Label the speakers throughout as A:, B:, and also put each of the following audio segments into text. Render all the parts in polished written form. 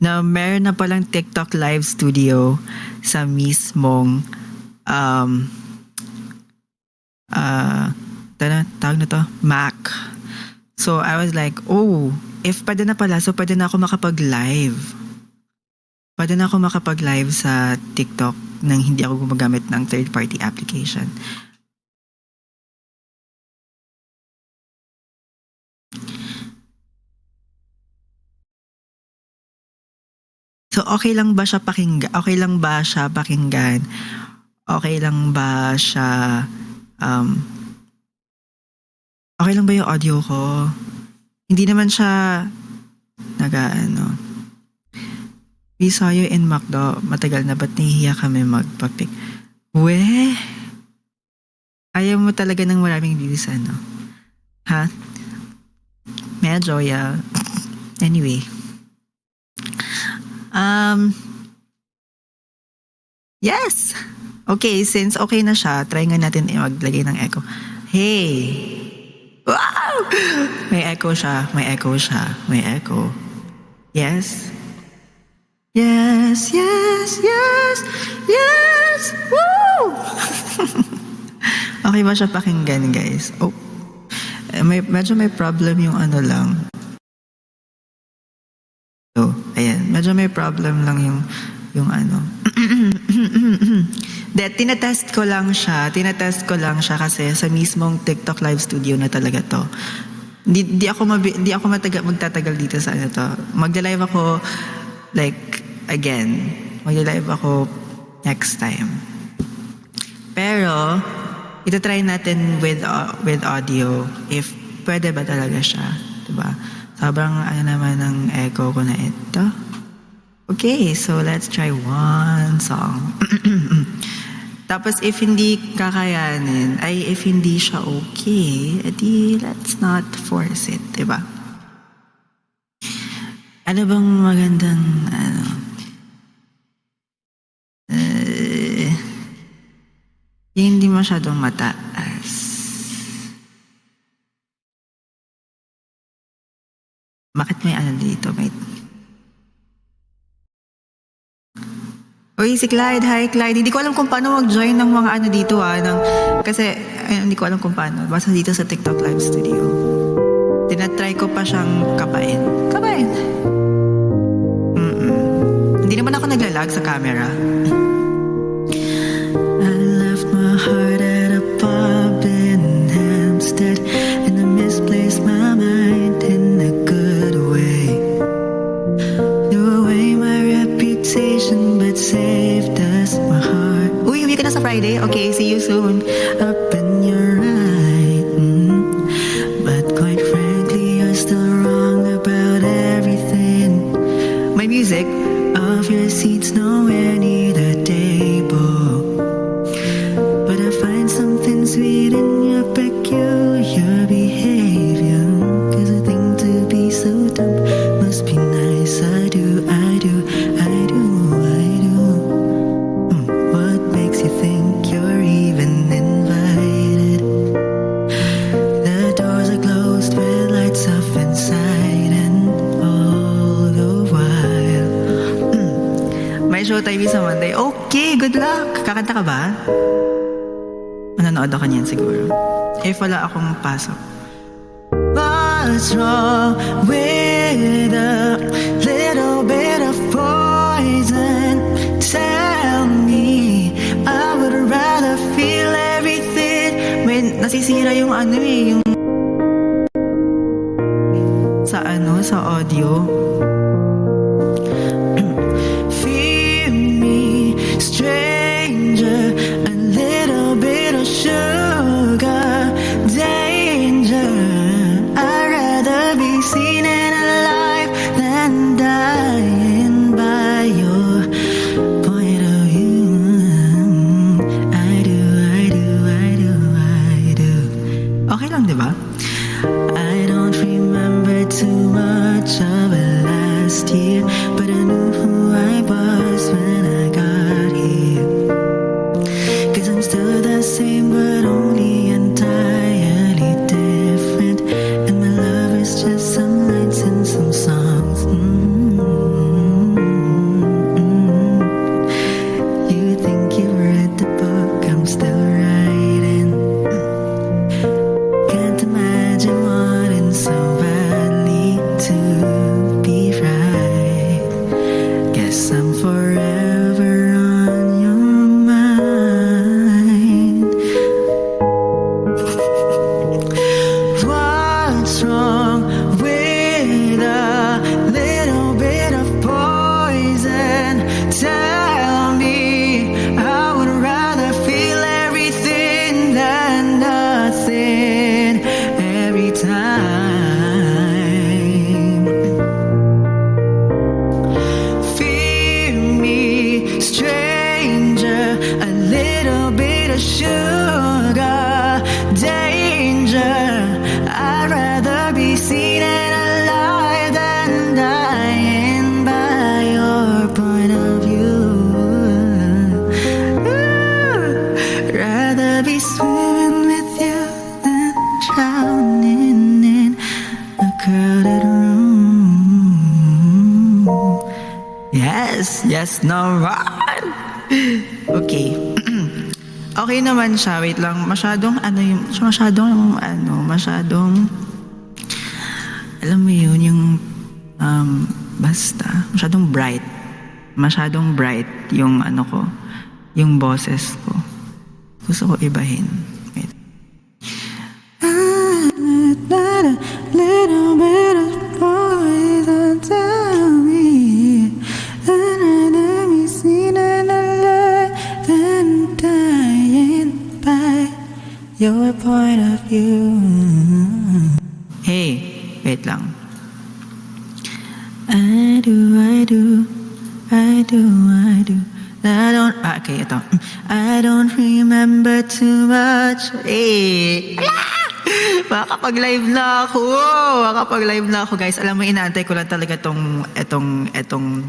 A: na meron na palang TikTok live studio sa mismong tawag na to, Mac. So I was like, oh, if pwede na pala, so pwede na ako makapag-live. Pwede na ako makapag-live sa TikTok nang hindi ako gumagamit ng third-party application. So okay lang ba siya pakinggan? Okay lang ba siya pakinggan? Okay lang ba siya okay lang ba yung audio ko? Hindi naman siya We saw you in McDo. Matagal na ba't nahihiya kami magpapik? Weh! Ayaw mo talaga ng maraming views, ano? Ha? Medyo, yeah. Anyway. Yes! Okay, since okay na siya, try nga natin maglagay ng echo. Hey! Wow! May echo siya, may echo siya, may echo. Yes? Yes, yes, yes, yes! Woo! Okay ba siya pakinggan, guys? Oh, medyo may problem yung ano lang. So, ayan. Medyo may problem lang yung ano. Tinatest ko lang siya kasi sa mismong TikTok live studio na talaga to. Di ako magtatagal dito sa ano to. Magda-live ako again. Magda-live ako next time. Pero ito try natin with audio if pwede ba talaga siya, 'di ba? Sobrang ano naman ng echo ko na ito. Okay, so let's try one song. Tapos if hindi kakayanin, if hindi siya okay, edi let's not force it, 'di ba? Ano bang magandang hindi masyadong mataas. Bakit may ano dito? Uy, si Clyde. Hi, Clyde. Hindi ko alam kung paano mag-join ng mga ano dito kasi hindi ko alam kung paano. Basta dito sa TikTok Live Studio. Tinatry ko pa siyang kapain. Hindi naman ako naglalag sa camera. I left my heart at a pub in Hampstead and I misplaced my mind in a good way. Threw away my reputation but saved us my heart. Uy, uwi ka na sa Friday? Okay, see you soon. Up and you're right. But quite frankly, you're still wrong about everything. My music of your seats nowhere near the table. But I find something sweet in your peculiar behavior. Cause I think to be so dumb must be nice. I do. What makes you think you're even invited? The doors are closed with lights off inside, and all the while may show tayo sa Monday. Okay, good luck! Kakanta ka ba? Manonood ako niyan siguro. If wala akong pasok. What's wrong with a little bit of poison? Tell me, I would rather feel everything. When nasisira yung yung sa audio. Feel me, stranger, a little bit of sugar, danger. I'd rather be seen and alive than dying by your point of view. I do. Okay lang, di ba? I don't remember too much of it last year, but I knew who I was when I got here. Cause I'm still the same, but only entirely different. And my love is just some nights and some songs.
B: Yes naman. Okay. Okay naman siya. Wait lang. Masyadong alam mo yun, yung basta masyadong bright. Masyadong bright yung yung boses ko. Gusto ko ibahin. Wait. Little bit of poison, tell me. Let me see that I love and dying by your point of view. Hey, wait lang. I do. Okay, ito. I don't remember too much. Eh. Makakapag-live na ako, guys. Alam mo, inaantay ko lang talaga etong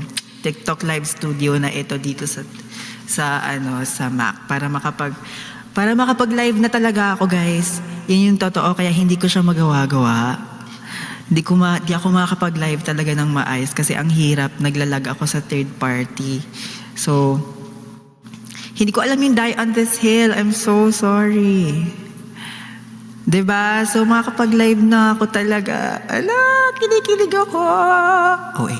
B: TikTok live studio na ito dito sa Mac para makapag-live na talaga ako, guys. Yan yung totoo, kaya hindi ko siya magawa-gawa. Di ako makakapag-live talaga ng maayos kasi ang hirap, naglalag ako sa third party. So, hindi ko alam yung Die on This Hill. I'm so sorry. Diba? So, makakapag-live na ako talaga. Ala, kinikilig ako. Oh, eh.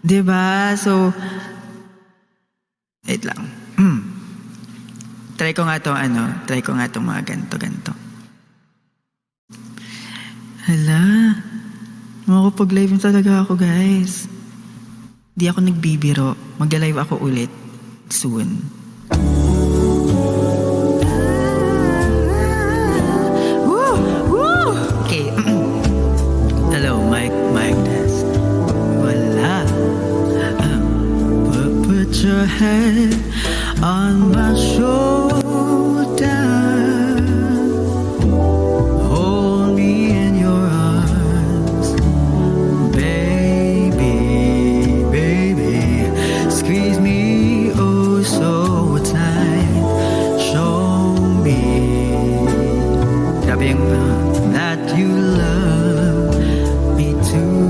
B: Diba? So, wait lang. Try ko nga itong mga ganito. Hala, makakapag-live na talaga ako, guys. Di ako nagbibiro. Magla-live ako ulit soon. Woo! Okay. Hello, mic test. Wala. Put your head on my shoulder. Hold me in your arms, baby. Squeeze me oh so tight. Show me that you love me too.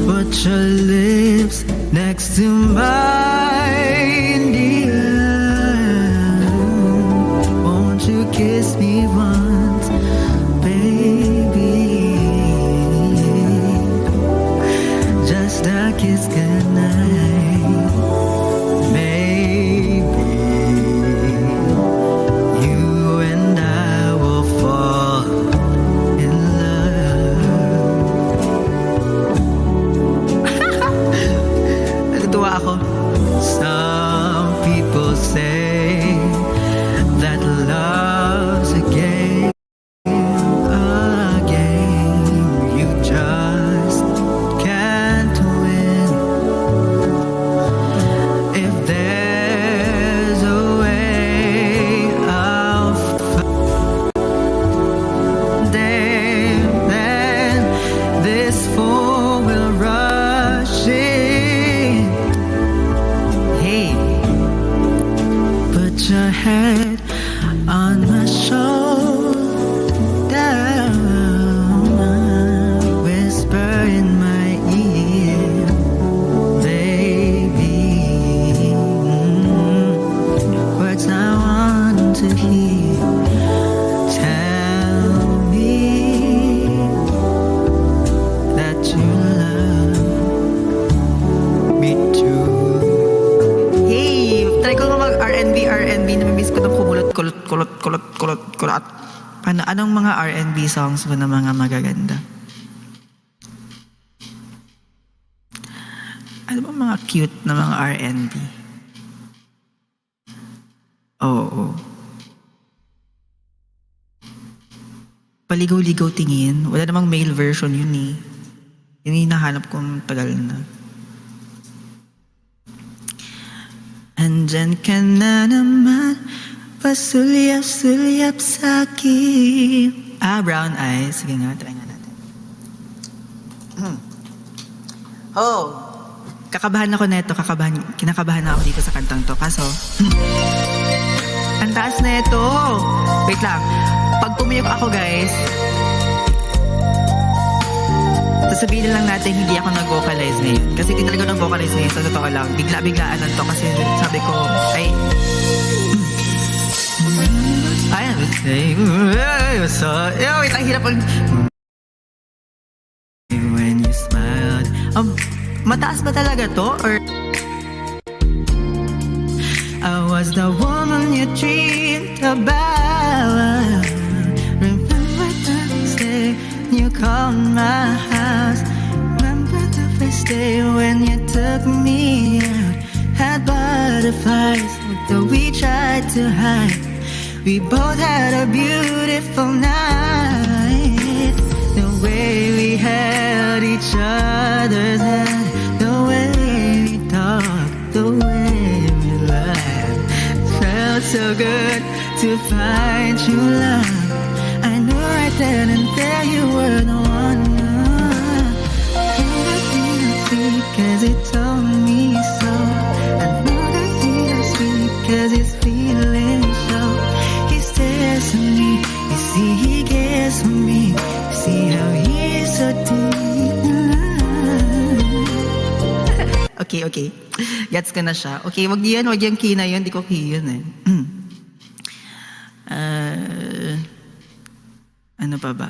B: Put your lips next to mine, dear. Won't you kiss me once, baby? Just a kiss goodnight, maybe. You and I will fall in love. Natutuwa ako. Some people say that love's a game. You just can't win. If there's a way, I'll then this fool will rush in. Hey, put your head on my shoulder. Whisper in my ear, baby. Words I want to hear. Tell me that you love me too. Hey, try ko nga mag-R&B. Namimiss ko ng kulot. Anong mga R&B songs mo na mga magaganda? Ano ba mga cute na mga R&B? Oo. Paligaw-ligaw tingin. Wala namang male version yun eh. Yun yung hinahanap kong tagal na. Andyan ka na naman, pasulyap-sulyap sa'kin. Brown eyes. Sige nga, try nga natin. Kakabahan ako neto, kinakabahan na ako dito sa kantang to. Kaso, ang taas na ito. Wait lang. Pag tumiyok ako, guys, sasabihin lang natin hindi ako nag-vocalize ngayon. Kasi hindi talaga nag-vocalize ngayon. Sa totoo lang. Bigla-biglaan lang to. Kasi sabi ko, ay, would say, so, wait, ang hirap ang... When you smiled. Mataas ba talaga to? Or... I was the woman you dreamed about. Remember the first day you called my house. Remember the first day when you took me out. Had butterflies that we tried to hide. We both had a beautiful night. The way we held each other's hand, the way we talked, the way we laughed. Felt so good to find true love. I knew right then and there you were the one. Everything was sweet 'cause it told me so. I knew that he was sweet 'cause his feelings show. He stares at me, you see he cares for me. See how he is so deep in love. Okay. Gets ko na siya. Okay, wag yan key na yun. Di ko key yun eh. Ano pa ba?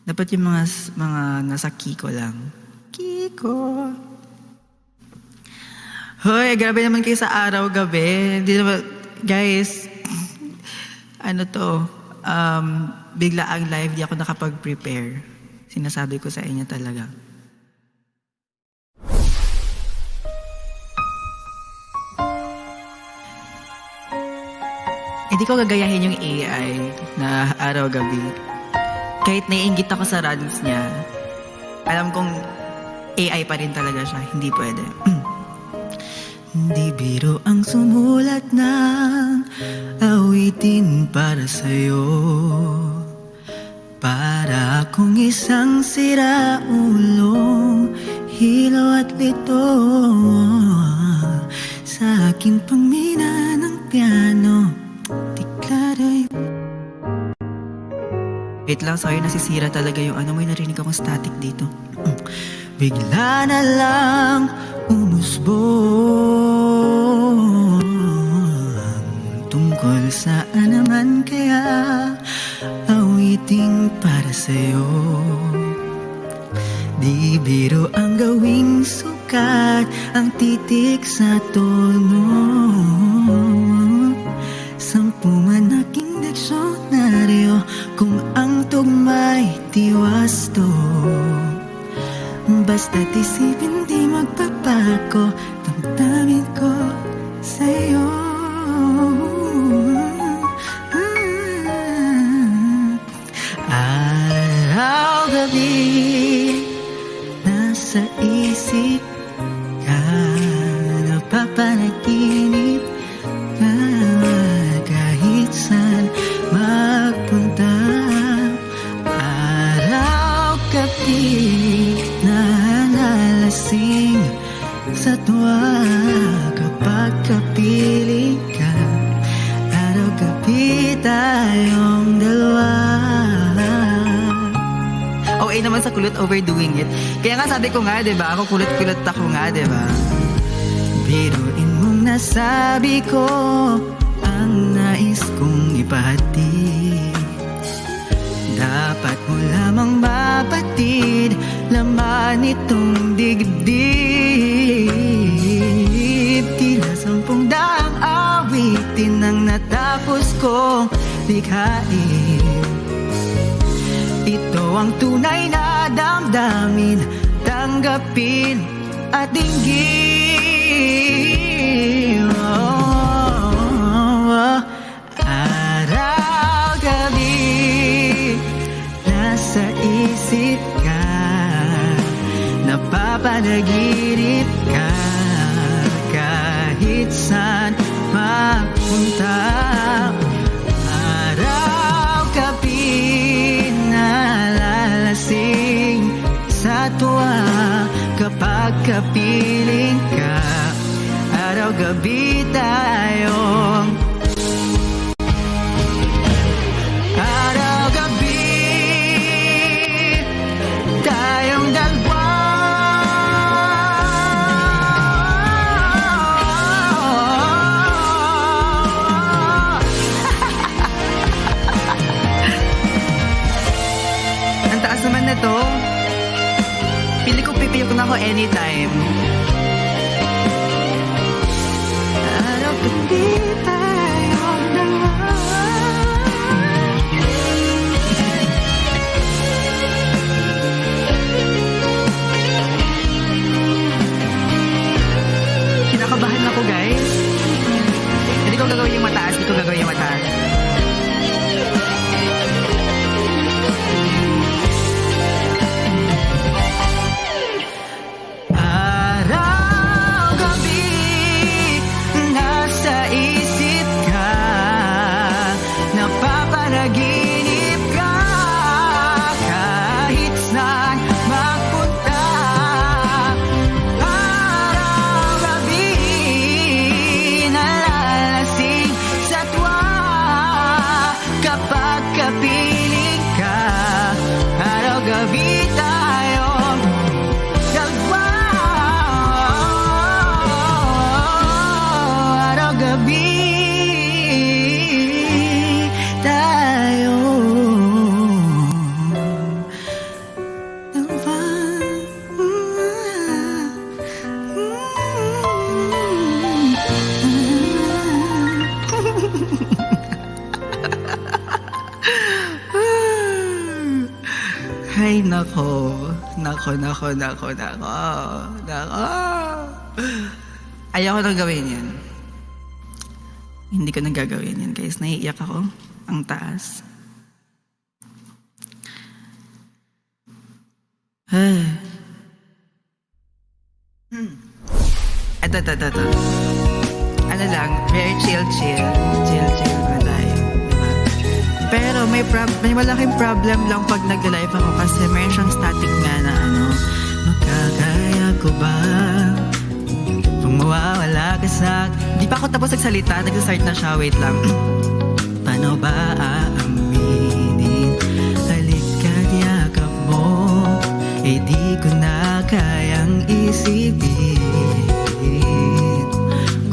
B: Dapat yung mga nasa key ko lang. Key ko. Hoy, grabe naman kayo sa araw-gabi. Hindi naman, guys, ano to, bigla ang live, di ako nakapag-prepare. Sinasabi ko sa inyo talaga. Hindi ko gagayahin yung AI na araw-gabi. Kahit naiinggit ako sa runs niya, alam kong AI pa rin talaga siya. Hindi pwede. Di biro ang sumulat ng awitin para sa'yo. Para akong isang siraulong hilaw at lito sa aking pangmina ng piano. Tiklaray. Wait lang, sorry, nasisira talaga yung ano, may narinig akong static dito. Bigla na lang umusbong tungkol saan naman kaya awiting para sa'yo. Di biro ang gawing sukat, ang titik sa tono. 10 man aking diksyonaryo kung ang tugma'y tiwasto. Basta't isipin di magpapako, damdamin ko sa'yo. Araw-gabi nasa isip ka, napapanaginip ka, kahit saan magpunta. Araw-gabi nalalasing sa tuwa kapag kapiling ka. Araw-gabi tayong dalawa. Okay naman sa kulot, overdoing it. Kaya nga sabi ko nga, diba? Ako kulot-kulot ako nga, diba? Biruin mong nasabi ko ang nais kong ipahatid. Dapat mo lamang mapatid laman itong dibdib. Tila 10 daang awitin ang natapos kong likhain. Ito ang tunay na damdamin, tanggapin at dinggin. Araw-gabi nasa isip ka, napapanaginip ka, kahit saan mapunta. Araw-gabi nalalasing sa tuwa kapag kapiling ka. araw-gabi tayong araw-gabi tayong dalawa. Ang taas naman na to. Pili ko pipiyok na ako anytime. Araw-gabi tayong dalawa. Kinakabahan ako, guys. Hindi ko gagawin yung mataas. Hindi ko gagawin yung mataas. Araw-gabi nasa isip ka, napapanaginip ka, kahit saan magpunta. Araw-gabi nalalasing sa tuwa, kapag kapiling ka. Araw-gabi tayong dalawa. Araw-gabi tayo dalawa. Ay, nako. Nako. Ayoko nang gawin yan. Hindi ko nang gagawin yan, guys. Naiiyak ako. Ang taas. Ito. Ano lang, very chill na tayo. Diba? Pero may malaking problem lang pag nag-live ako kasi meron siyang static nga na makakaya ko ba kung mawawala ka sa... Di pa ako tapos nagsalita, nag-start na siya, wait lang. Paano ba aaminin? Halika't yakap mo, di ko na kayang isipin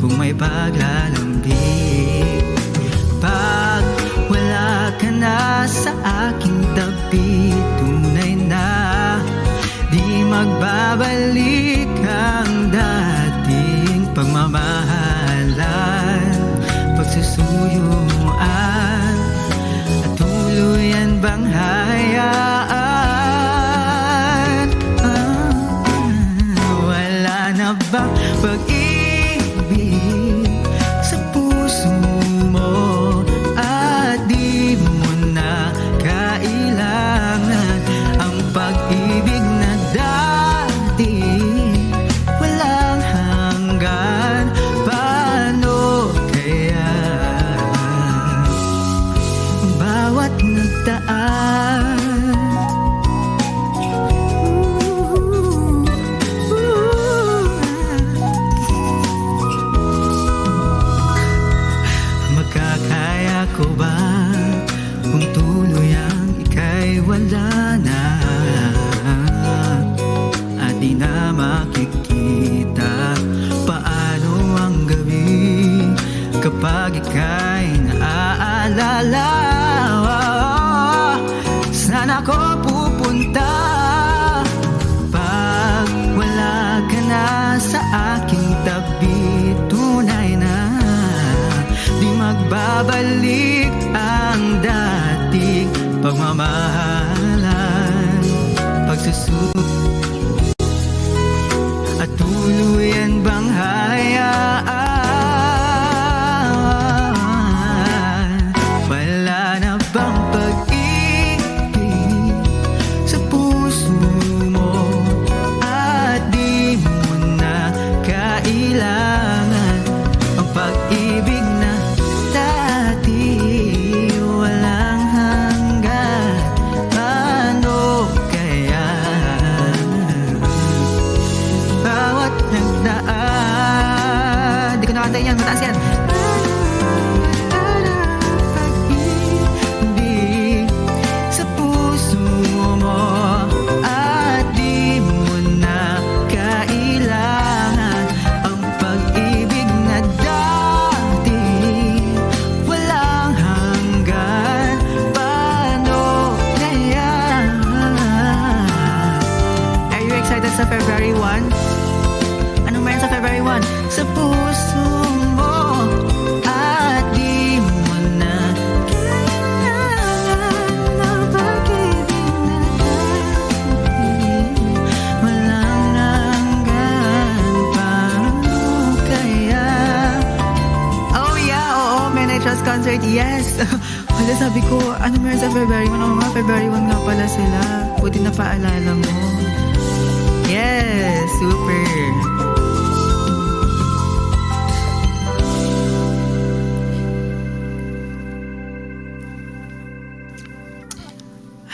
B: kung may paglalambing. Pag wala ka na sa aking tabi, tunay na di magbabalik ang dating pagmamahalan, pagsusuyuan, at tuluyan bang hayaan? Wala na bang pag-ibig sa puso mo at di mo na kailangan ang pag-ibig na dati walang hanggan? Paano kaya bawat nagdaan? Makakaya ko ba kung tuluyang ika'y wala na at di na makikita? Paano ang gabi kapag ika'y naaalala? Saan ako pupunta pag wala ka na sa aking tabi? Tunay na di magbabalik ang dating pagmamahalan, pagsusuyuan, at tuluyan bang hayaan? Wala na bang pag-ibig sa puso mo at di mo na kailangan ang pag-ibig na dati walang hanggan? Pantay yan, mataas yan. Pag-ibig sa puso mo at di mo na kailangan ang pag-ibig na dati walang hanggan. Paano kaya? Are you excited sa February 1? Anong meron sa February 1? Sa puso mo at di mo na kailangan ang pag-ibig na dati walang hanggan. Paano kaya? Oh yeah, oo, Men I Trust concert, yes. Wala, sabi ko, ano meron sa February 1? Oo nga, February 1 nga pala sila. Buti na paalala mo. Yes, super.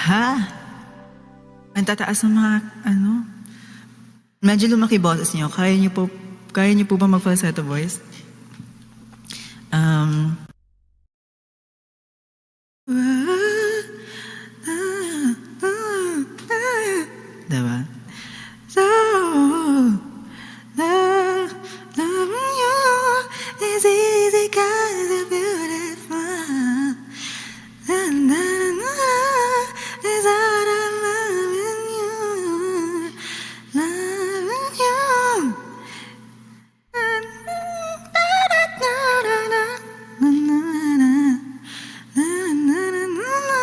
B: Ha? Ang tataas ng mga, medyo lumaki boses niyo. Kaya niyo po ba mag-falsetto voice? Diba? So, loving you is easy 'cause you're beautiful. Na, na, na, is all I'm loving you. Loving you. Na, na, na, na, na, na, na, na, na. Na, na, na, na, na.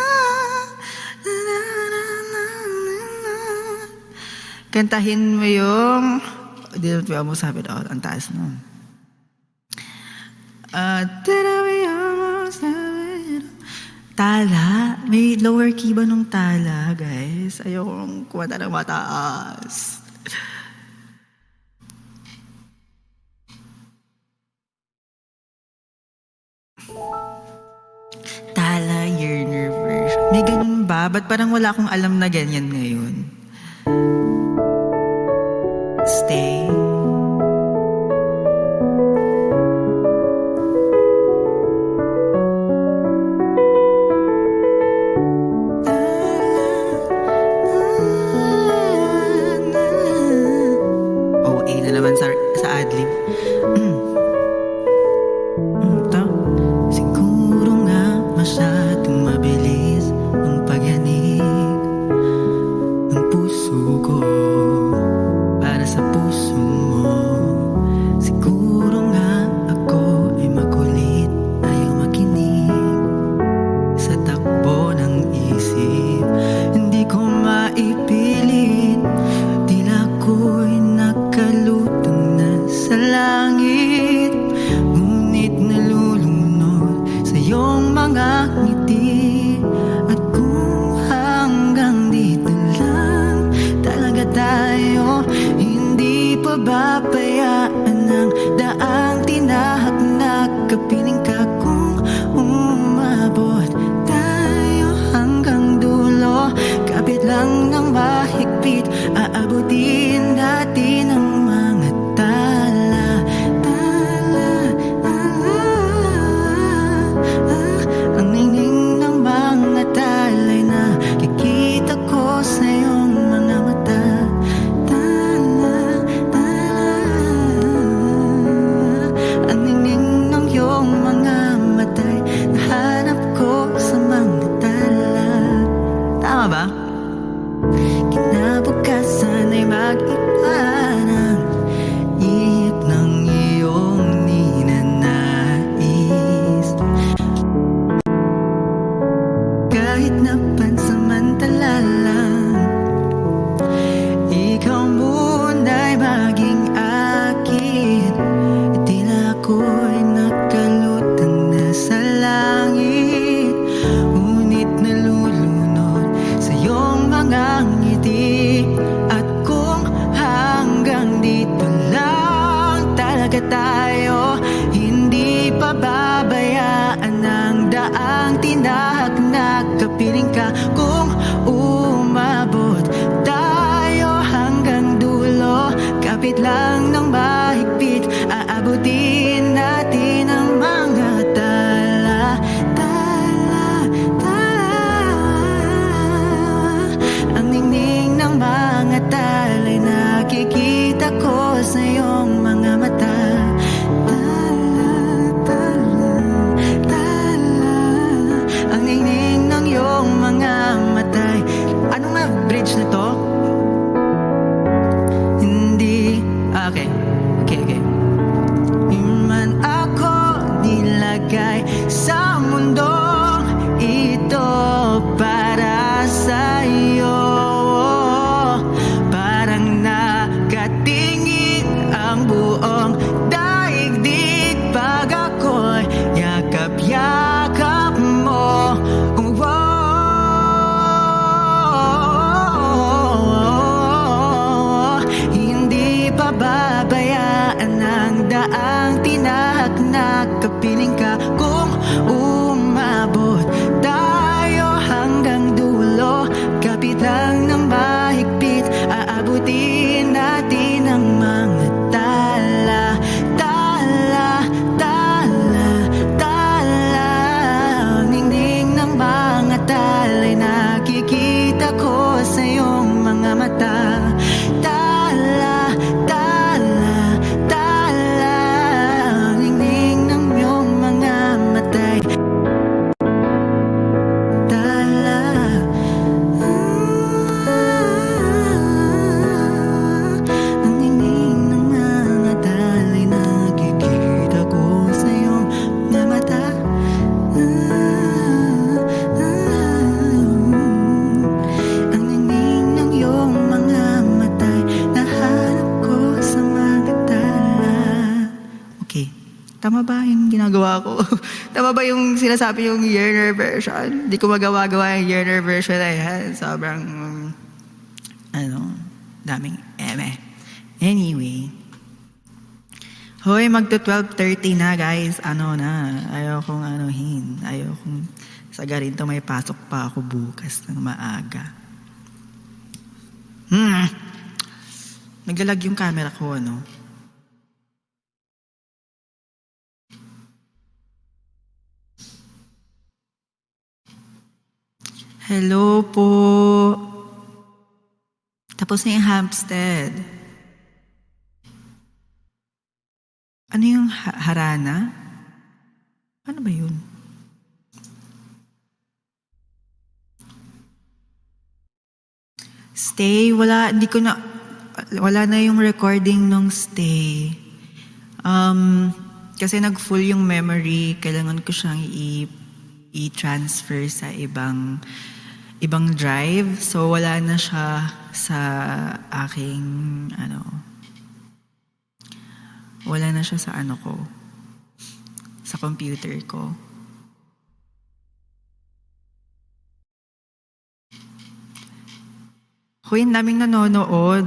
B: Na, na, na, na, na. Kantahin mo yung di mo sabi daw, ang taas nun. Tala. May lower key ba nung tala, guys? Ayokong kumanta ng mataas. Tala, yearner version. May ganun ba? Ba't parang wala akong alam na ganyan ngayon? Stay. Oh, A na naman sa adlib. Ito. Siguro nga masyadong mabilis ang pagyanig ng puso ko para sa puso mo. Siguro nga ako ay makulit, ayaw makinig sa takbo ng isip. Hindi ko maipilit, tila ko'y nakalutang na sa langit. Ngunit nalulunod sa iyong mga ngiti. At kung hanggang dito lang talaga tayo, hindi pa babayaan ang daang tinahak-nak. Kapiling ka kung umabot tayo hanggang dulo. Kapit lang ng mahigpit, aabutin natin ang mga tala. Tala, tala. Ang ningning ng mga talay na kikita ko sa iyong mga mata. Tala, tala. Ang ningning ng iyong natin ang mga tala, tala, tala. Ang ningning ng mga tala'y nakikita ko sa iyong mga mata. Tala, tala, tala. Ang ningning ng iyong mga matay. Ano nga bridge na to? Hindi. Okay. Okay. Di man ako nilagay sa mundong ito para sa iyo. Parang nakatingin ang buong daigdig pag ako'y yakap-yakap mo. Hindi pababayaan ang daang tinahak na kapiling ka. Kung umabot tayo hanggang dulo, kapit lang ng mahigpit, aabutin natin ang mga tala, tala, tala, tala. Ang ningning ng mga tala'y nakikita ko sa iyong mga mata. Tala, tala, tala. Ang ningning ng iyong mga matay. Tala. Ang ningning ng mga tala'y nakikita ko sa iyong mga mata. Ang ningning ng iyong mga matay, nahanap ko sa mga tala. Okay. Tama ba yung ginagawa ko? Tama ba yung sinasabi yung yearner version? Di ko magawa-gawa yung yearner version na yan. Sobrang, daming eme. Anyway. Hoy, magto 12:30 na guys. Ayokong anuhin. Ayokong sagarin to, may pasok pa ako bukas ng maaga. Naglalag yung camera ko, Hello po. Tapos na yung Hampstead. Ano yung harana? Ano ba yun? Stay, wala na yung recording nung stay. Kasi nag-full yung memory, kailangan ko siyang i-transfer sa ibang drive. So wala na siya sa aking wala na siya sa ko, sa computer ko. Hoy, daming nanonood.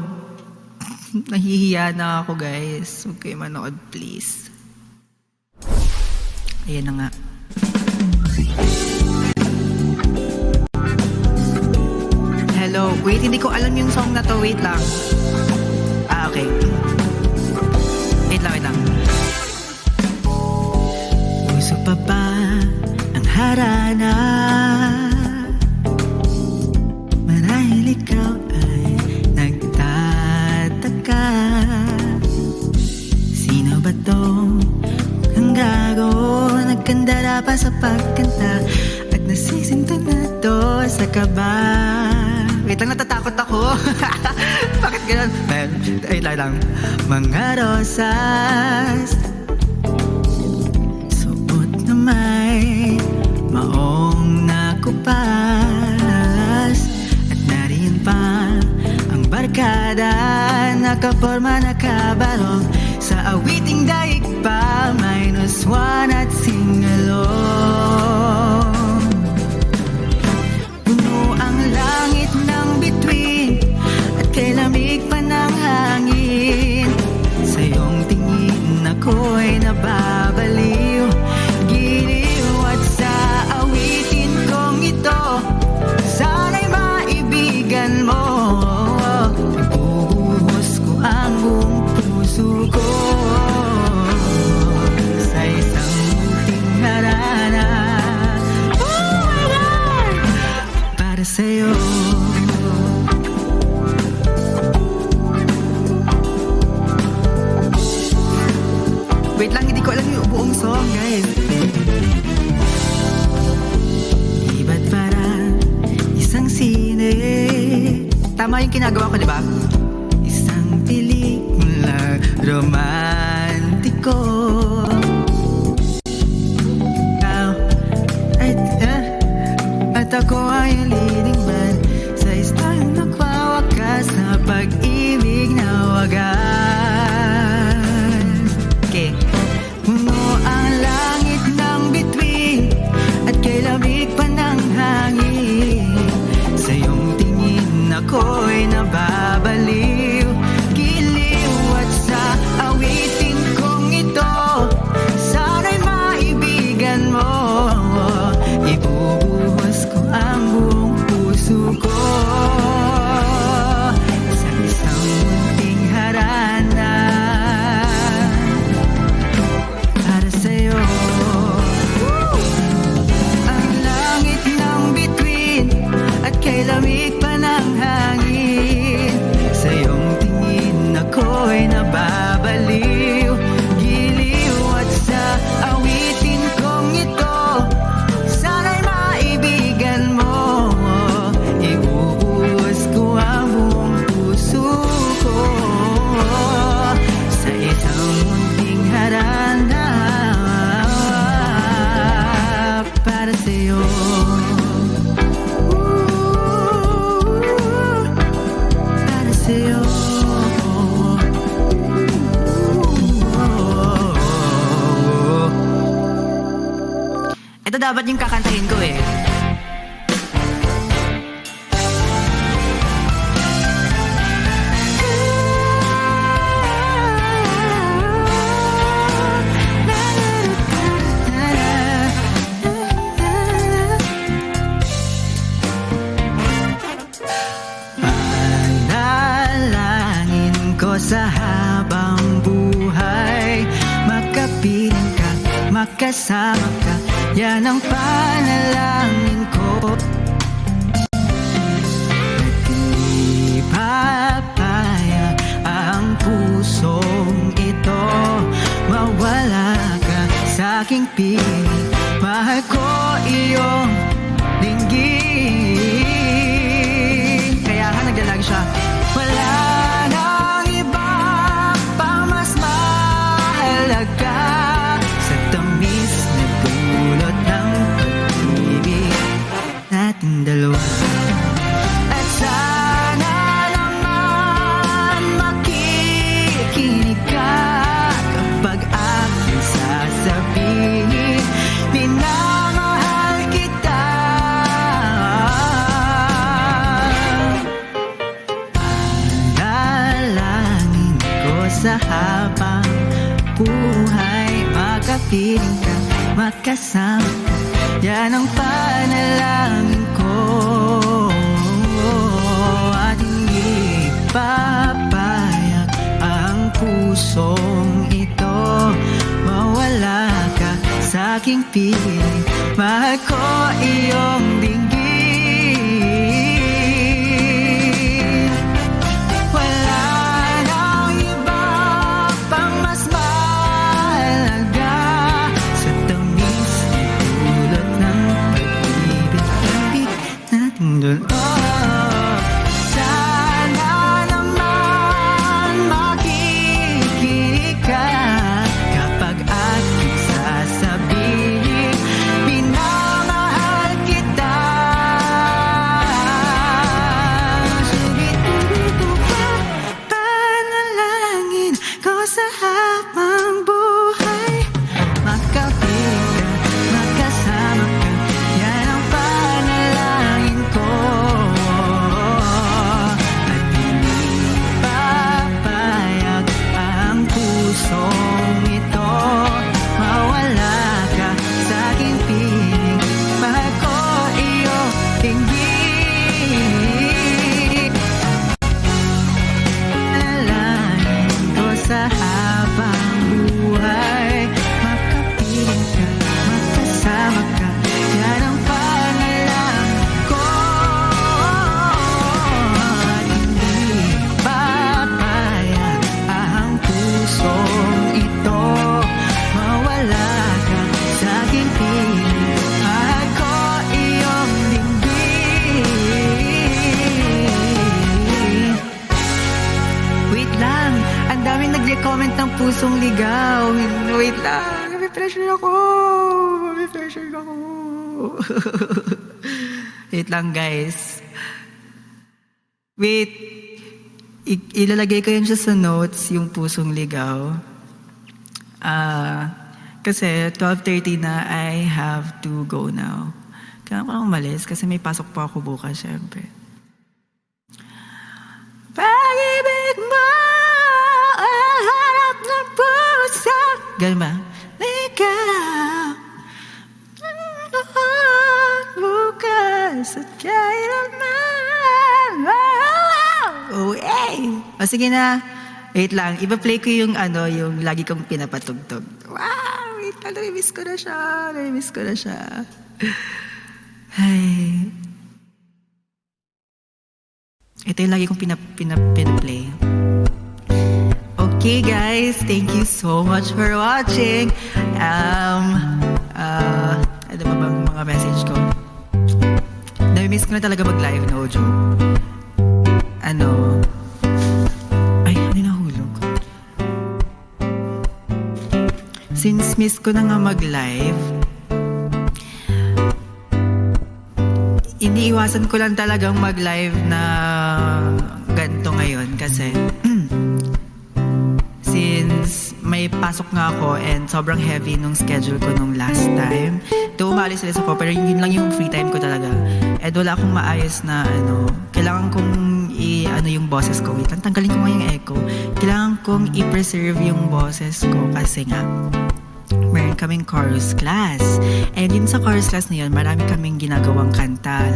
B: Nahihiya na ako, guys. Huwag kayo manood, please. Ayan na nga. Hello. Wait, hindi ko alam yung song na to. Wait lang. Okay. Wait lang. Uso pa ba ang harana? Marahil ikaw ay nagtataka. Sino ba to? Ang gago, nagkandara pa sa pagkanta at nasisinto na to sa kaba. Wait lang, natatakot ako. Bakit ganun? Wait lang. Mga rosas, suot na may maong nakupas, at nariyan pa ang barkada, nakaporma, nakabarong sa awiting daig pa, -1 at singalong. Puno ang langit ng bituin at kay lamig pa ng hangin. Sa iyong tingin ako buong song, guys. Iba't parang isang sine. Tama yung ginagawa ko, di ba? Isang pelikula romantiko. At ako ay leading man sa isang nagwawakas na pag-ibig na wagas. Okay. Puno ang langit ng bituin at kay lamig pa ng hangin. Sa iyong tingin ako'y nababaliw, giliw at sa awitin kong ito, sana'y maibigan mo. Ibubuhos ko ang buong puso ko sa isang munting harana para sa'yo. Ang langit ng bituin at kay lamig pa ng hangin. Sa iyong tingin ako'y nababaliw, giliw at sa awitin kong ito, sana'y maibigan mo. Ibubuhos ko ang buong puso ko sa isang munting harana para sa'yo. Para sa'yo. Ito dapat yung kakantahin ko eh. Panalangin ko sa habang buhay, makapiling ka, makasama ka, yan ang panalangin ko. Di papayag ang pusong ito, mawala ka sa aking piling. Mahal ko iyong dinggin. Kaya nga naglalag siya. Wala nang iba pang mas mahalaga sa tamis na dulot ng pag-ibig nating dalawa. At sana naman makikinig ka kapag aking sasabihin, minamahal kita. Panalangin ko sa habang buhay, makapiling ka, makasama ka, yan ang panalangin ko. At hindi papayag ang pusong ito, mawala ka sa aking piling. Mahal ko iyong dinggin. Wala nang iba pang mas mahalaga sa tamis na dulot ng pag-ibig nating dalawa. Sana naman makikinig ka kapag aking sasabihin, minamahal kita. pusong ligaw. Wait lang, may pressure ako. Wait lang, guys. Wait. Ilalagay ko yun siya sa notes, yung pusong ligaw. Kasi 12:30 na, I have to go now. Kailangan ko lang umalis kasi may pasok pa ako bukas, syempre. Pag-ibig mo, ang harap ng puso. Ganun ba? Ikaw, bukas at kailanman. Oh, hey! O sige na. Wait lang. Iba-play ko yung yung lagi kong pinapatugtog. Wow! Wait lang. Nami-miss ko na siya. Ay. Ito yung lagi kong pinaplay. Okay, guys. Thank you so much for watching. Ano ba bang mga message ko? Nami-miss ko na talaga mag-live, no joke. Ay, nahulog. Since miss ko na nga mag-live, iniiwasan ko lang talagang mag-live na ganito ngayon kasi since may pasok nga ako and sobrang heavy nung schedule ko nung last time. Umalis ako pero yun lang yung free time ko talaga. And wala akong maayos na kailangan kong yung boses ko. Wait lang, tanggalin ko nga yung echo. Kailangan kong i-preserve yung boses ko kasi nga meron kaming chorus class. And yun sa chorus class na yun, marami kaming ginagawang kanta.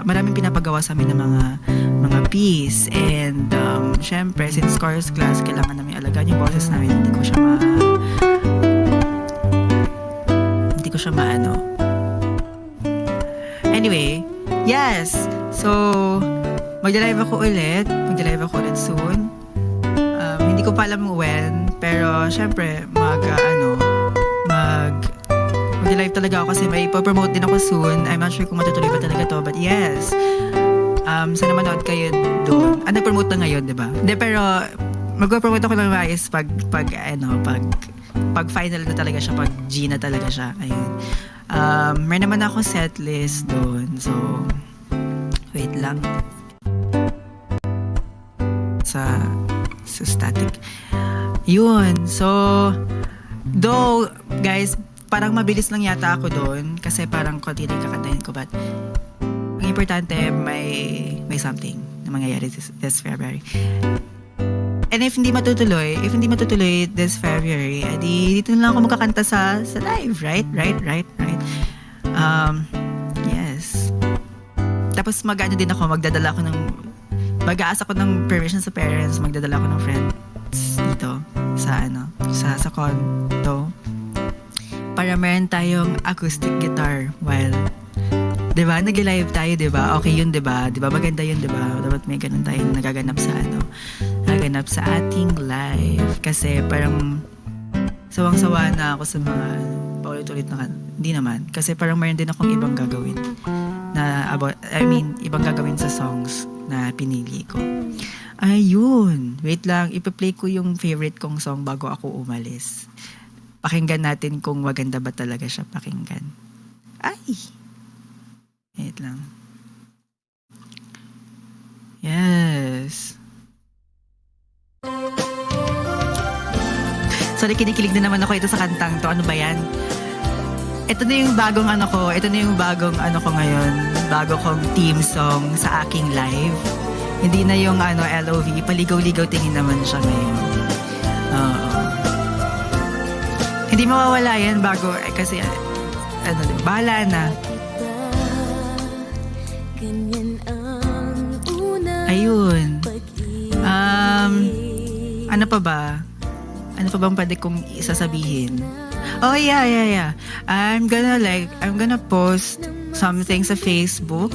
B: Maraming pinapagawa sa amin ng mga piece. And syempre, since chorus class, kailangan namin alagaan yung boses namin. Hindi ko siya maano. Anyway, yes. So, magda-live ako ulit soon. Hindi ko pa alam when, pero syempre mag-live talaga ako kasi may ipopromote din ako soon. I'm not sure kung matutuloy ba talaga to, but yes. Sana manood kayo doon. Nag-promote na ngayon, di ba? Hindi, pero mag-promote ako ng maayos pag final na talaga siya, pag G na talaga siya. Ayun. May naman ako setlist doon. So, wait lang. Sa static. Yun. So, though, guys, parang mabilis lang yata ako doon kasi parang konti rin kakantahin ko, but ang importante may something na mangyayari this February. And if hindi matutuloy this February, edi dito na lang ako magkakanta sa live, right? Yes. Tapos mag-aas ako ng permission sa parents, magdadala ako ng friends dito sa condo. Para meron tayong acoustic guitar while, diba, nag-live tayo, diba? Okay yun, diba? Diba, maganda yun, diba? Dapat may ganun tayong nagaganap sa ating live. Kasi parang sawang-sawa na ako sa mga paulit-ulit na hindi naman. Kasi parang mayroon din akong ibang gagawin ibang gagawin sa songs na pinili ko. Ayun. Wait lang, ipa-play ko yung favorite kong song bago ako umalis. Pakinggan natin kung maganda ba talaga siya pakinggan. Wait lang. Yes. Sorry, kinikilig na naman ako ito sa kantang to. Ano ba yan? Ito na yung bagong ko ngayon. Bago kong theme song sa aking live. Hindi na yung LOV. Paligaw-ligaw tingin naman siya ngayon. Hindi mawawala yan bago, kasi bahala na. Ayun. Ano pa ba? Ano pa bang pwede kong isasabihin? Oh, yeah. I'm gonna post something sa Facebook.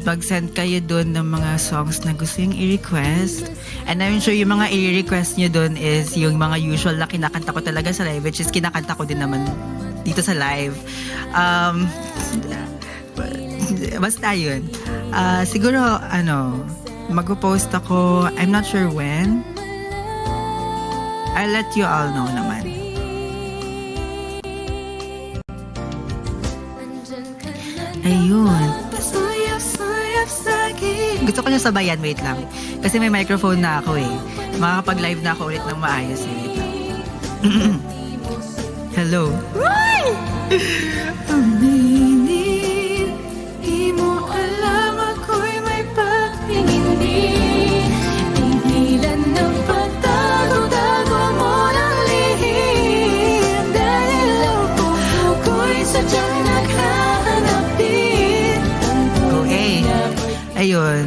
B: Mag-send kayo doon ng mga songs na gusto yung i-request. And I'm sure yung mga i-request nyo doon is yung mga usual na kinakanta ko talaga sa live, which is kinakanta ko din naman dito sa live. Basta yun. Siguro, mag-post ako, I'm not sure when, I'll let you all know naman. Ayun. Pasuyap-suyap sa'kin. Gusto ko niya sabayan, wait lang. Kasi may microphone na ako eh. Makakapag-live na ako ulit ng maayos eh. Wait lang. Hello. Aminin, di mo alam ako'y may pag-ingindi. Tigilan ng pagtago-tago mo ng lihim. Dahil ako'y sadyang naghahanap din. Okay. Ayun.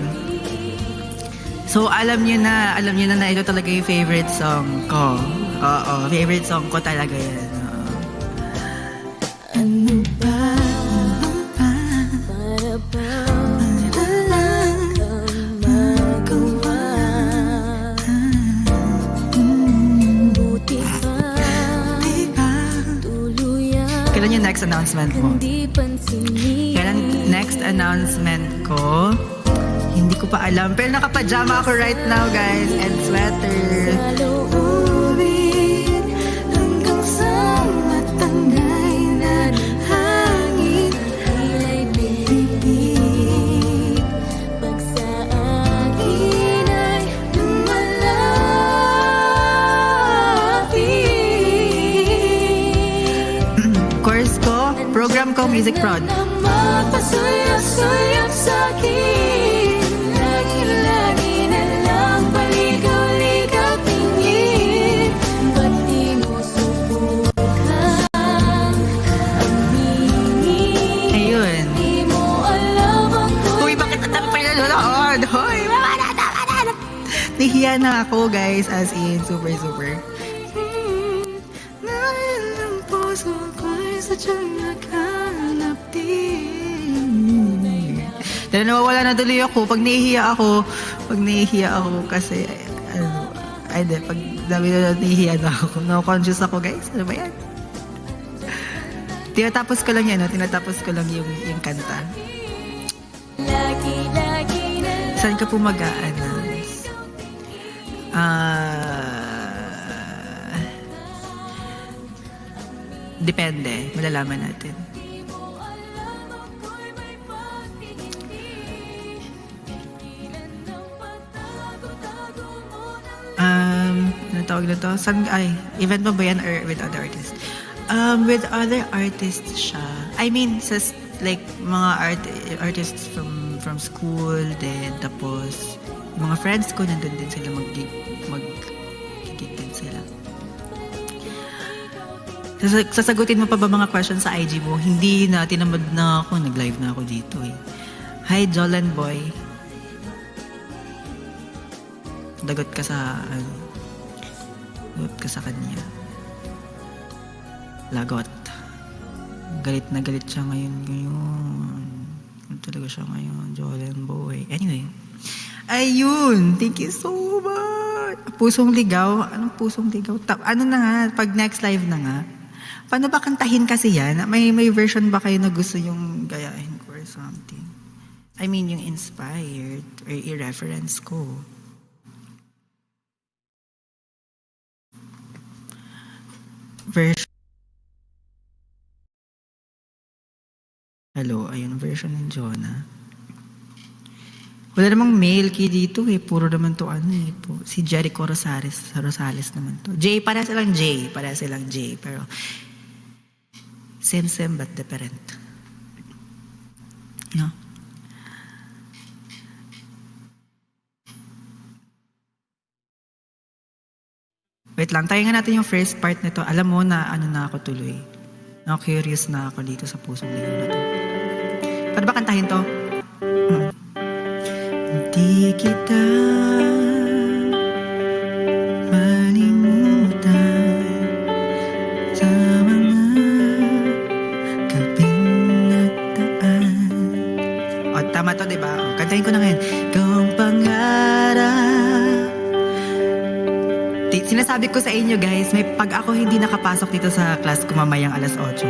B: So, alam niyo na ito talaga yung favorite song ko. Oo, favorite song ko talaga yan. Ano ba? Para bang magawa? Buti ba? Tuluyan. Kailan yung next announcement mo? Kailan next announcement ko? Hindi ko pa alam. Pero nakapajama ako right now, guys. And sweater. Hanggang sa matangay na hangin. Ila'y bibig. Pag sa akin ay lumalapit. Course ko, program ko, music prod. Mapasuyap-suyap sa'kin. Lagi-lagi na lang paligaw-ligaw tingin. Ba't di mo subukan aminin? Ayun. Di mo alam ako. Uy, bakit ang dami pa yung nanonood? Hoy, nahihiya na ako, guys. As in, super. Dahil ang puso ko'y sadyang naghanap din. Dahil nawawala na tuloy ako. Pag nahihiya ako kasi, pag nahihiya na ako. No-conscious ako, guys. Ano ba yan? Tinatapos ko lang yung kanta. Saan ka po mag-a-announce? Depende. Malalaman natin. Ano tawag na to? Event mo ba yan or with other artists? With other artists siya. I mean, like, mga artists from school, then tapos, yung mga friends ko, nandun din sila mag-gig din sila. Sasagutin mo pa ba mga questions sa IG mo? Hindi na, tinamad na ako, nag-live na ako dito eh. Hi, Jolan Boy. Dagot ka sa kanya. Lagot. Galit na galit siya ngayon. Ano talaga siya ngayon, Jolan Boy. Anyway. Ayun! Thank you so much! Pusong ligaw? Anong pusong ligaw? Ano na nga? Pag next live na nga. Paano ba kantahin kasi yan? May version ba kayo na gusto yung gayahin ko or something? I mean, yung inspired or i-reference ko. Version. Hello, ayun, version ng Jonah. Wala namang male key dito eh. Puro naman to si Jericho Rosales naman to. Para silang J. Pero same but different. No? Wait lang, tayo nga natin yung first part nito. Alam mo na na ako tuloy. Curious na ako dito sa pusong ligaw na to. Paano ba kantahin to? Di kita malimutan sa mga gabing nagdaan. O, tama to, diba? O, kantahin ko na ngayon. Ikaw ang pangarap. Sinasabi ko sa inyo, guys, pag ako hindi nakapasok dito sa class ko mamayang 8:00.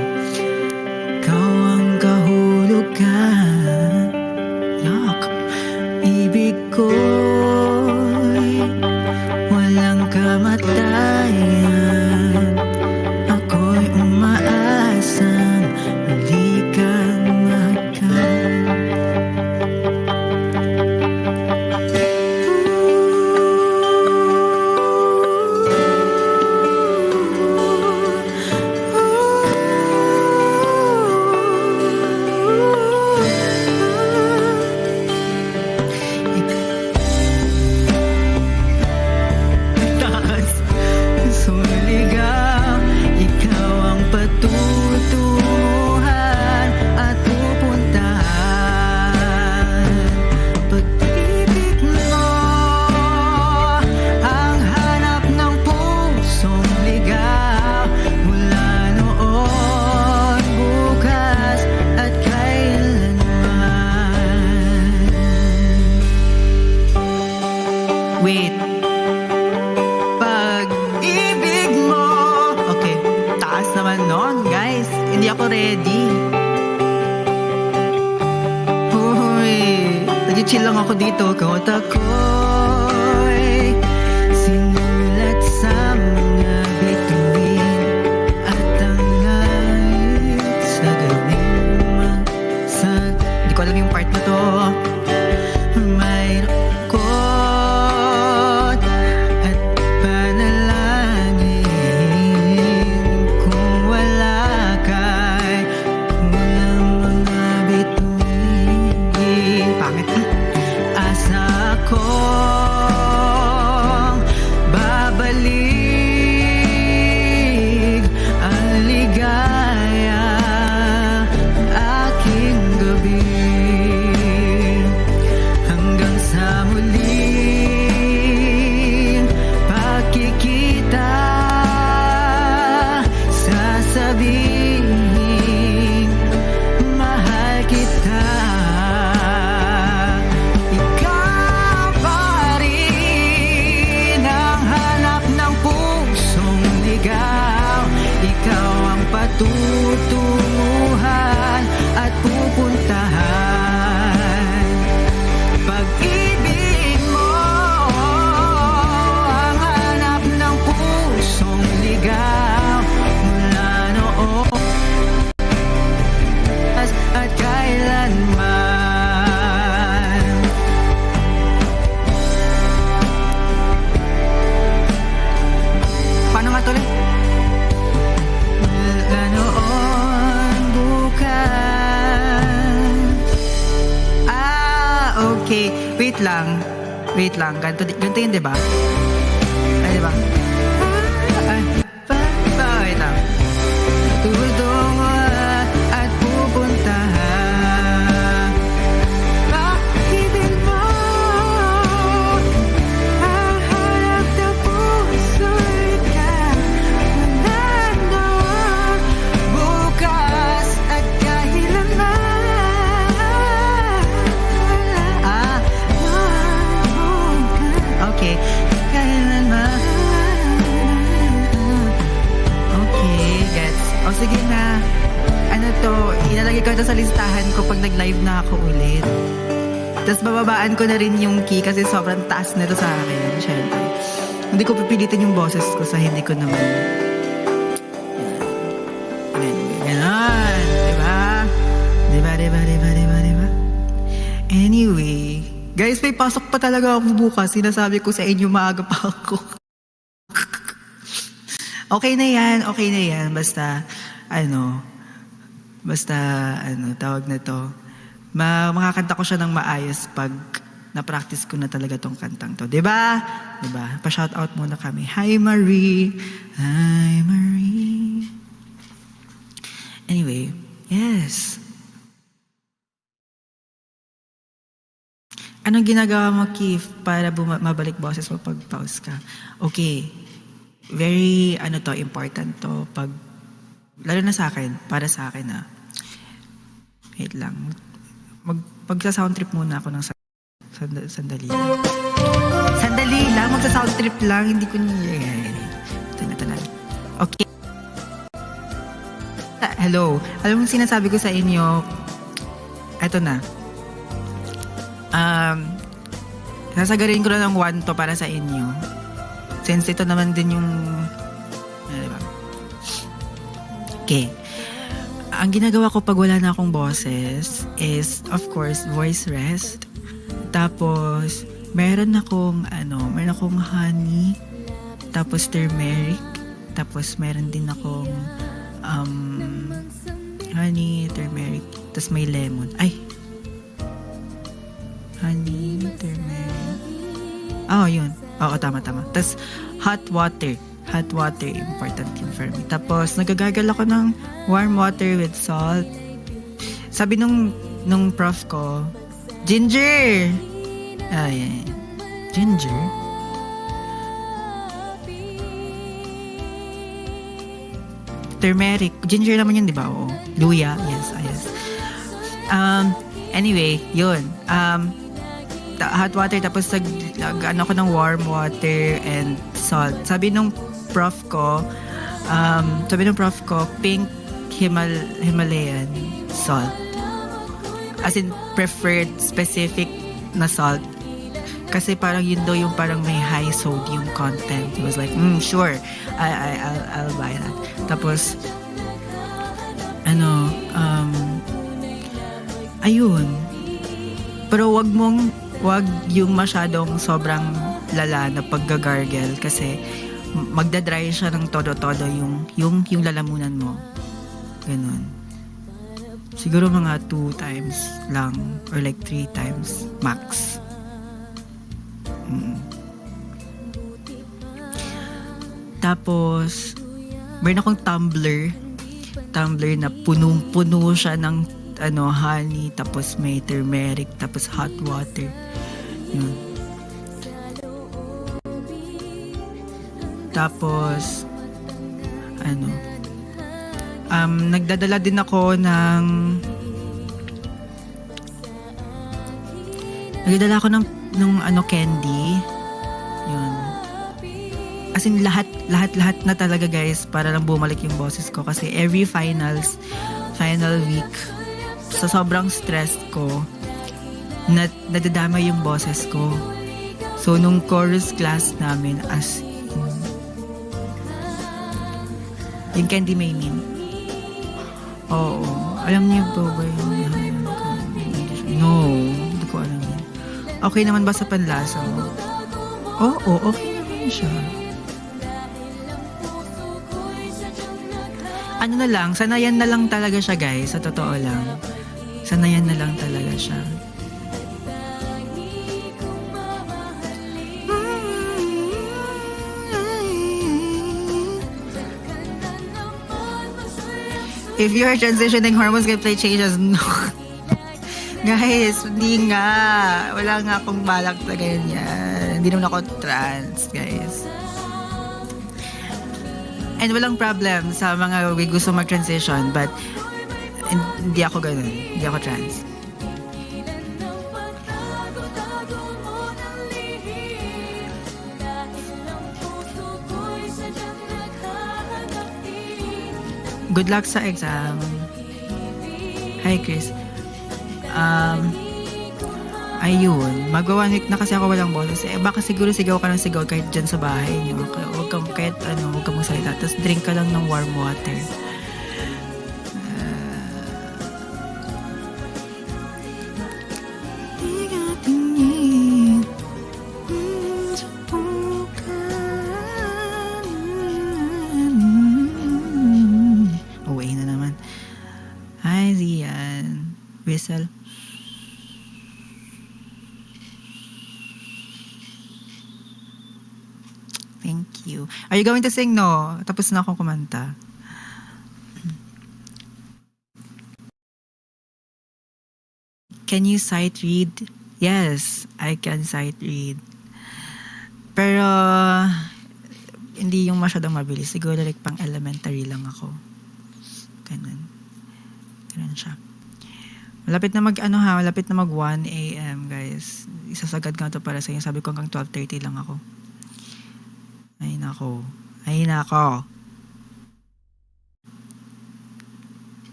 B: Ikaw ang kahulugan. Yak. Ibig ko'y walang kamatayan. ako ready. Hoy, nag-chill lang ako dito. Kawat ako'y sinulat sa mga bituin at tangay sa gabing masag. Hindi ko alam yung part na to. May rakot at panalangin kung wala kay walang mga bituin. Pangit ah. Asa kong babalik ang ligaya aking gabi hanggang sa muling pagkikita sasabihin mahal kita. Ikaw pa rin ang hanap ng pusong ligaw. Ikaw ang patutunguhan at pupuntahan. Pag-ibig mo ang hanap ng pusong ligaw mula noon at kailanman. Paano nga tuloy? Mula noon bukas. Okay. Wait lang. Ganito yun, di ba? Ay, di ba? Ay, wait lang. Tutungo at pupuntahan. Pag-ibig mo ang hanap ng puso ikaw. Mula noon bukas at kailanman. Okay. Kailanman. Okay, gets. O sige na. Ano to, ilalagay ko ito sa listahan ko pag nag-live na ako ulit. Tapos bababaan ko na rin yung key kasi sobrang taas nito sa akin. Siyempre. Hindi ko pipilitin yung boses ko sa hindi ko naman. Ganon. Diba? Anyway, guys, may pasok pa talaga ako bukas. Sinasabi ko sa inyo, maaga pa ako. Okay na yan. Basta, tawag na to. Makakanta ko siya ng maayos pag na-practice ko na talaga tong kantang to. Diba? Pa-shoutout muna kami. Hi, Marie. Anyway, yes. Anong ginagawa mo, Keith, para mabalik boses mo pag pause ka? Okay. Very, important to. Lalo na sa akin, para sa akin Wait lang. Magsa-sound trip muna ako ng sandali lang. Sandali lang, magsa-sound trip lang. Hindi ko niya. Ito na. Okay. Hello. Alam mo sinasabi ko sa inyo, eto na. Sasagarin ko na ng one to para sa inyo. Since ito naman din yung... Diba? Okay. Ang ginagawa ko pag wala na akong boses is, of course, voice rest. Tapos, meron akong honey. Tapos, turmeric. Tapos, meron din akong honey, turmeric. Tapos, may lemon. Ay! Honey, turmeric. Yun. Oo, tama. Tapos, hot water. Hot water, important yun for me. Tapos, nagagagal ako ng warm water with salt. Sabi nung prof ko, ginger! Ayan. Ginger? Turmeric. Ginger naman yun, di ba? Oo. Luya. Yes. Anyway, yun. Hot water, tapos ako ng warm water and salt. Sabi nung prof ko, pink Himalayan salt. As in, preferred specific na salt. Kasi parang yun daw yung parang may high sodium content. He was like, sure, I'll buy that. Tapos, ayun. Pero wag yung masyadong sobrang lala na paggagargle kasi magdadry siya ng todo-todo yung lalamunan mo. Ganun. Siguro mga 2 times lang or like 3 times max. Tapos meron akong tumbler na punong-puno siya ng honey, tapos may turmeric, tapos hot water. Yun. Tapos nagdadala din ako ng candy. Yun. As in lahat na talaga guys para lang bumalik yung boses ko kasi every final week sa sobrang stress ko nadadama yung boses ko. So nung chorus class namin yung Candy May Min. Oo. Alam niyo ba yun? No. Hindi ko alam yun. Okay naman ba sa panlasa mo? Oo. Okay naman siya. Sanayan na lang talaga siya guys. Sa totoo lang. Sanayan na lang talaga siya. If you are transitioning, hormones can play changes. No. Guys, hindi nga. Wala nga akong balak na ganyan. Hindi naman ako trans, guys. And walang problem sa mga gusto mag-transition, but hindi ako ganun. Hindi ako trans. Good luck sa exam. Hi, Chris. Ayun. Magwa 1 week na kasi ako walang boses. Baka siguro sigaw ka ng sigaw kahit dyan sa bahay niyo. Huwag kang magsalita. Tapos drink ka lang ng warm water. Whistle. Thank you. Are you going to sing? No. Tapos na akong kumanta. Can you sight read? Yes, I can sight read. Pero hindi yung masyadong mabilis. Siguro like pang elementary lang ako. Ganun siya. Malapit na mag 1 a.m. guys. Isasagad ko na to para sa inyo. Sabi ko hanggang 12:30 lang ako. Ay nako.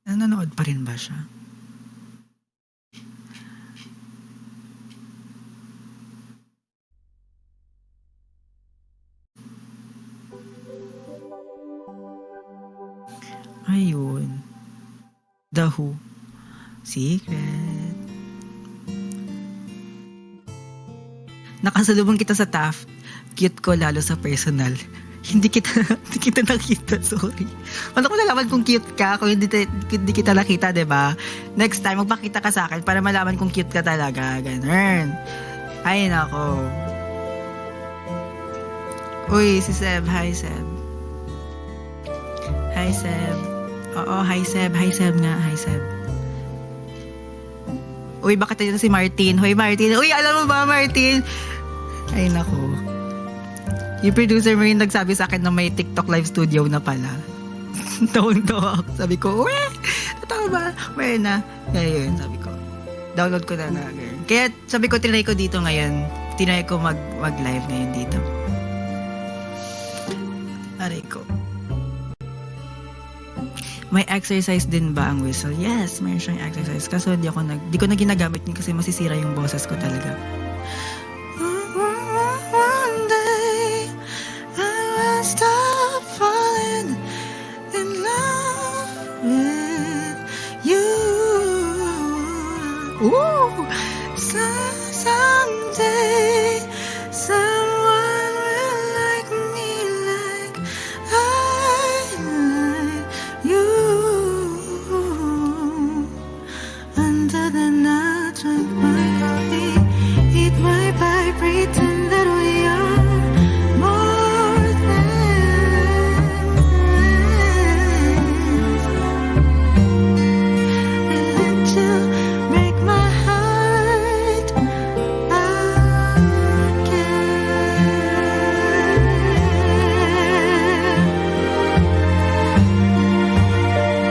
B: Nanonood pa rin ba siya? Ayun. The Who. Secret. Nakasalubong kita sa Taft. Cute ko lalo sa personal. Hindi kita nakita, sorry. Paano ko nalaman kung cute ka kung hindi kita nakita, 'di ba? Next time magpakita ka sa akin para malaman kung cute ka talaga. Ganun. Ay nako. Uy, si Seb. Hi, Seb. Hi, Seb. Oo, hi Seb. Hi Seb nga. Hi Seb. Uy, bakit dito si Martin? Hoy, Martin. Uy, alam mo ba, Martin? Ay, nako. Yung producer mo yung nagsabi sa akin na may TikTok live studio na pala. Tawang-tawa ako. Sabi ko, uwe, totoo ba? Well na. Kaya yun, sabi ko. Download ko na girl. Kaya sabi ko, tinry ko dito ngayon. tinry ko mag-live ngayon dito. Aray ko. May exercise din ba ang whistle? Yes, mayroon siyang exercise. Kaso di ko na ginagamit yun kasi masisira yung boses ko talaga. One day, I will stop falling in love with you. Ooh! Someday, someone will like me like I like you. Under the night, drink my coffee, eat my pie, pretend that we are more than friends. And let you break my heart again.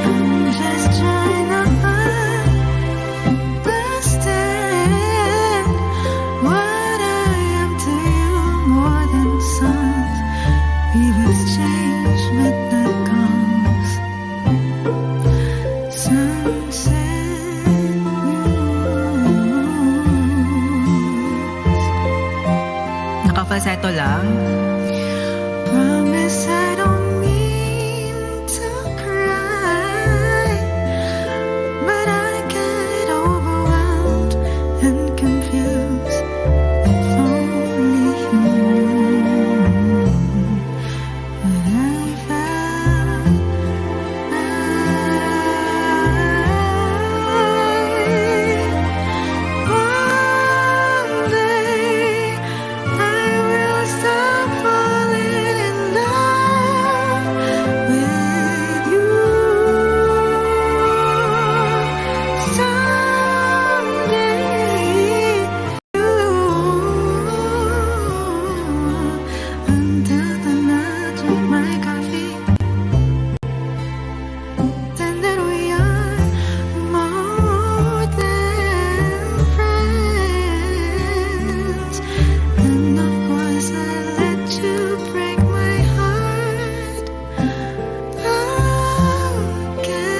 B: I'm just trying to understand what I am to you more than sons. We've exchanged midnight calls, sunset news. Nakapalseto lang. Promise I don't mean to cry, but I get overwhelmed and confused. If only you knew what I felt. One day I will stop falling in love with you. Someday you, until the night, drink my coffee, then that we are more than friends. And of course I let you break my heart again.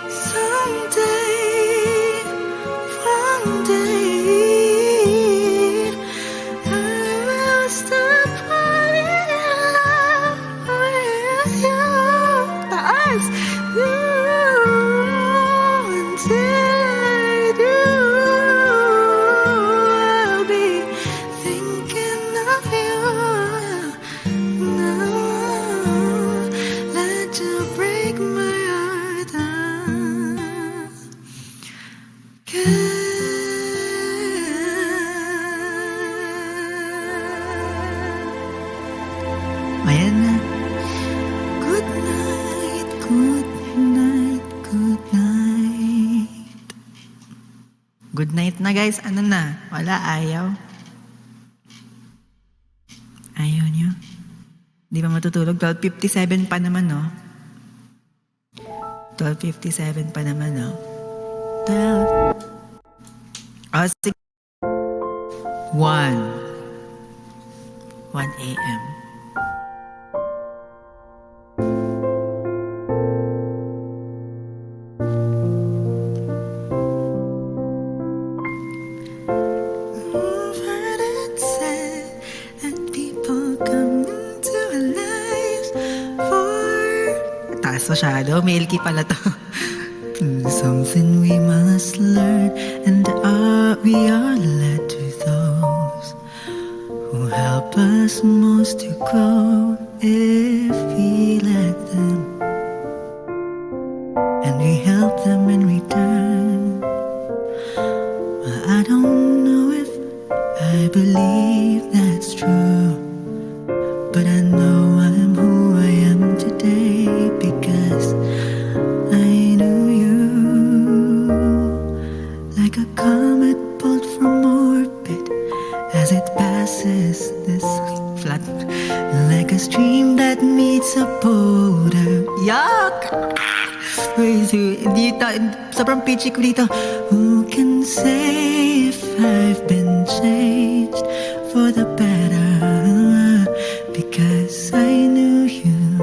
B: Someday, one day, I will stop falling in love with you. Taas! You, until I do, I'll be thinking of you. No, let you break my heart again. Ayan na. Good night, good night, good night. Good night na guys. Ano na? Wala, ayaw. Ayaw nyo? Di ba matutulog? 12:57 pa naman, no? 12:57 pa naman, no? 12. Oh, 1 a.m. I've heard it said that people come into our lives for... Taas masyado, milky pala to. Something we must learn, and we are led to those who help us most to grow if we let them, and we help them in return. Well, I don't know if I believe that's true, but I know I'm who I am today because I knew you. Like a comet pulled from orbit as it passes this flat, like a stream that meets a boulder. Yuck! Where Sobrang pitchy ko dito. Who can say if I've been changed for the better? Because I knew you.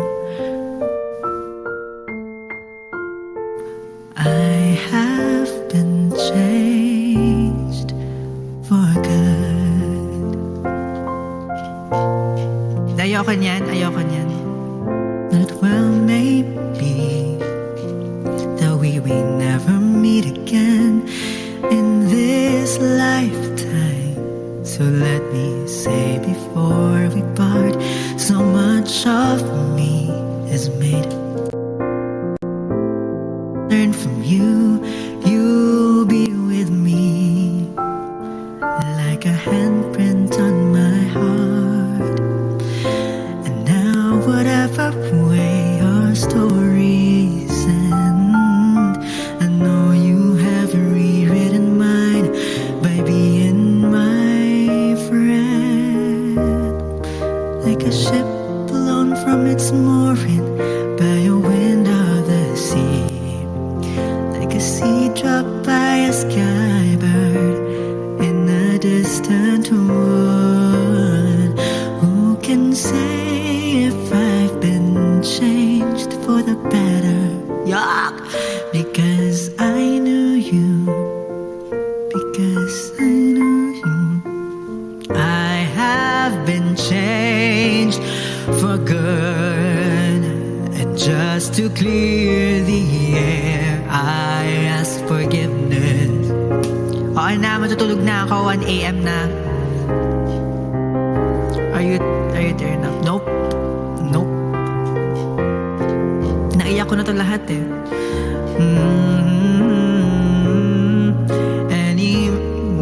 B: I have been changed for good. Ayoko niyan. But well, maybe that we will never meet again in this lifetime. So let me say before we part, so much of me is made. Learn from you, you'll be with me like a handprint on my heart. And now whatever way our stories end, I know you have rewritten mine by being my friend. Like a ship blown from its mooring by a wind of the sea, like a seed dropped by a skybird in a distant wood. Who can say if I've been changed for the better? Yuck! Because I knew you. Because I knew you. I have been changed for good. And just to clear the air, I ask forgiveness. Okay na, matutulog na ako. 1 a.m. na. Are you there now? Nope. Naiyak ko na to lahat eh. Anymore.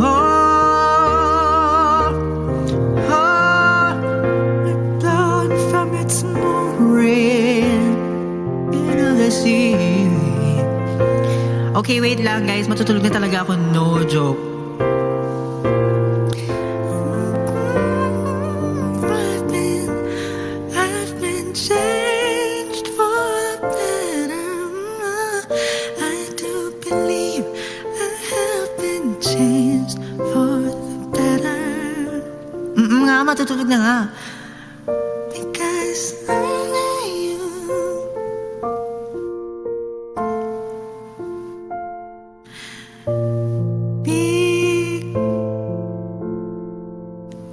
B: Blown from its mooring into the sea. Okay, wait lang guys. Matutulog na talaga ako. No joke. I've been changed for the better. I do believe I have been changed for the better. Nga, matutulog na nga. Because I know you.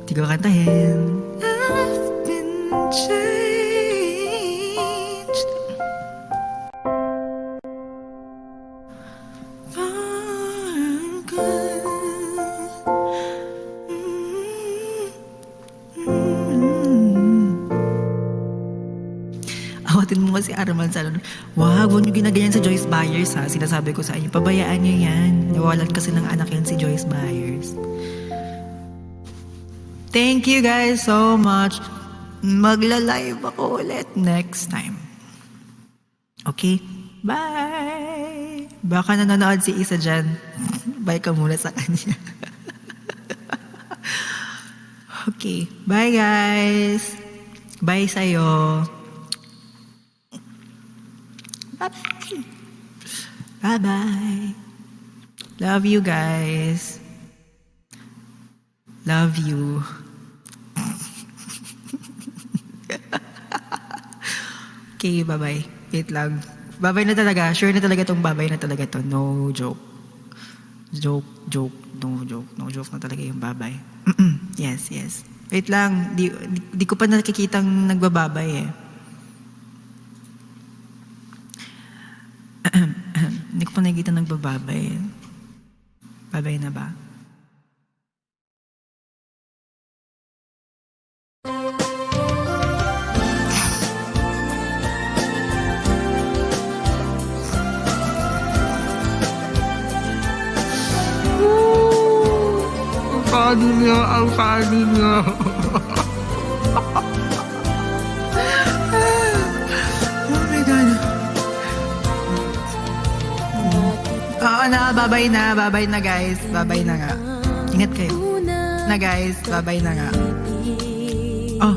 B: Di ko kantahin. I've been changed for good. Awatin mo kasi Arman Salon. Wag, huwag niyo ginaganyan sa Joyce Byers ha. Sinasabi ko sa inyo, pabayaan niyo yan. Nawalan kasi ng anak yan si Joyce Byers. Thank you guys so much. Magla-live ako ulit next time. Okay? Bye! Baka nanonood si Isa dyan. Bye ka muna sa kanya. Okay. Bye guys! Bye sa'yo. Bye-bye! Bye-bye! Love you guys. Love you. Okay, bye-bye. Wait lang. Bye-bye na talaga. Sure na talaga tong bye-bye na talaga to. No joke. Joke. No joke. No joke na talaga yung bye-bye. Yes. Wait lang. Di ko pa nakikitang nagbababay eh. Hindi ko pa nakikita nagbababay eh. Bye-bye na ba? Ang funny niya. Oh my God. Oo na, babay na guys. Babay na nga. Ingat kayo. Na guys, babay na nga. Oh,